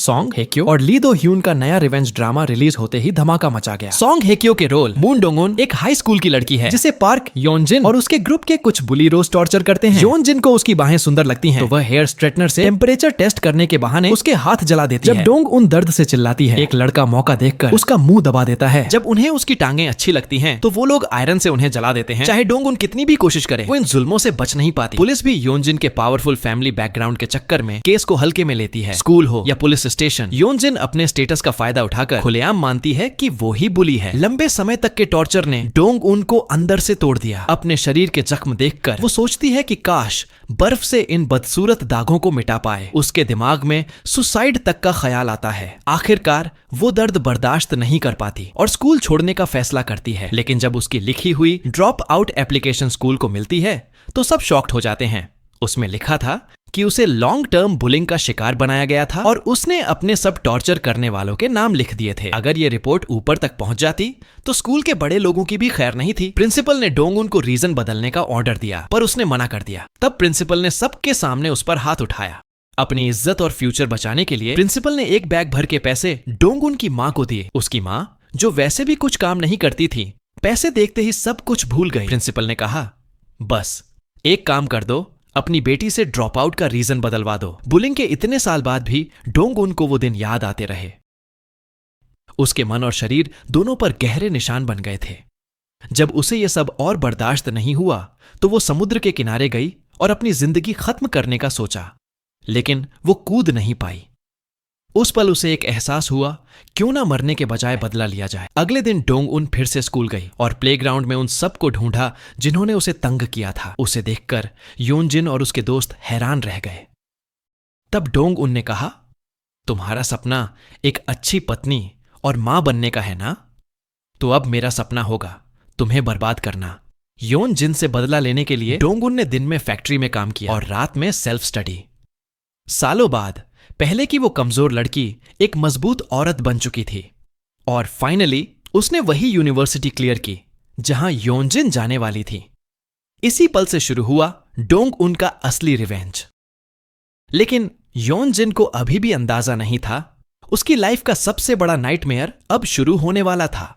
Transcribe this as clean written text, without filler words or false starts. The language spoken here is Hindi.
सॉन्ग हेक्यो और ली दो ह्यून का नया रिवेंज ड्रामा रिलीज होते ही धमाका मचा गया। सॉन्ग हेक्यो के रोल मून डोंगुन एक हाई स्कूल की लड़की है जिसे पार्क योनजिन और उसके ग्रुप के कुछ बुली रोज टॉर्चर करते हैं। योनजिन को उसकी बाहें सुंदर लगती हैं, तो वह हेयर स्ट्रेटनर से टेम्परेचर टेस्ट करने के बहाने उसके हाथ जला देती है। जब डोंग उन दर्द से चिल्लाती है, एक लड़का मौका देखकर उसका मुंह दबा देता है। जब उन्हें उसकी टांगें अच्छी लगती हैं, तो वो लोग आयरन से उन्हें जला देते हैं। चाहे डोंग उन कितनी भी कोशिश करे, वो इन जुल्मों से बच नहीं पाती। पुलिस भी योनजिन के पावरफुल फैमिली बैकग्राउंड के चक्कर में केस को हल्के में लेती है। स्कूल हो या पुलिस स्टेशन, योनजिन अपने स्टेटस का फायदा उठाकर खुलेआम मानती है कि वो ही बुली है। लंबे समय तक के टॉर्चर ने डोंग उन को अंदर से तोड़ दिया। अपने शरीर के जख्म देखकर वो सोचती है कि काश बर्फ से इन बदसूरत दागों को मिटा पाए। उसके दिमाग में सुसाइड तक का ख्याल आता है। आखिरकार वो दर्द बर्दाश्त नहीं कर पाती और स्कूल छोड़ने का फैसला करती है। लेकिन जब उसकी लिखी हुई ड्रॉप आउट एप्लीकेशन स्कूल को मिलती है, तो सब शॉक्ड हो जाते हैं। उसमें लिखा था कि उसे लॉन्ग टर्म बुलिंग का शिकार बनाया गया था और उसने अपने सब टॉर्चर करने वालों के नाम लिख दिए थे। अगर ये रिपोर्ट ऊपर तक पहुंच जाती तो स्कूल के बड़े लोगों की भी खैर नहीं थी। प्रिंसिपल ने डोंगुन को रीजन बदलने का ऑर्डर दिया, पर उसने मना कर दिया। तब प्रिंसिपल ने सबके सामने उस पर हाथ उठाया। अपनी इज्जत और फ्यूचर बचाने के लिए प्रिंसिपल ने एक बैग भर के पैसे डोंगुन की माँ को दिए। उसकी माँ, जो वैसे भी कुछ काम नहीं करती थी, पैसे देखते ही सब कुछ भूल गई। प्रिंसिपल ने कहा, बस एक काम कर दो, अपनी बेटी से ड्रॉप आउट का रीजन बदलवा दो। बुलिंग के इतने साल बाद भी डोंगुन को वो दिन याद आते रहे। उसके मन और शरीर दोनों पर गहरे निशान बन गए थे। जब उसे ये सब और बर्दाश्त नहीं हुआ, तो वो समुद्र के किनारे गई और अपनी जिंदगी खत्म करने का सोचा, लेकिन वो कूद नहीं पाई। उस पल उसे एक एहसास हुआ, क्यों ना मरने के बजाय बदला लिया जाए। अगले दिन डोंग उन फिर से स्कूल गई और प्लेग्राउंड में उन सबको ढूंढा जिन्होंने उसे तंग किया था। उसे देखकर योनजिन और उसके दोस्त हैरान रह गए। तब डोंग उन ने कहा, तुम्हारा सपना एक अच्छी पत्नी और मां बनने का है ना? तो अब मेरा सपना होगा तुम्हें बर्बाद करना। योनजिन से बदला लेने के लिए डोंग उन ने दिन में फैक्ट्री में काम किया और रात में सेल्फ स्टडी। सालों बाद पहले की वो कमजोर लड़की एक मजबूत औरत बन चुकी थी और फाइनली उसने वही यूनिवर्सिटी क्लियर की जहां योनजिन जाने वाली थी। इसी पल से शुरू हुआ डोंग उन का असली रिवेंज। लेकिन योनजिन को अभी भी अंदाजा नहीं था, उसकी लाइफ का सबसे बड़ा नाइटमेयर अब शुरू होने वाला था।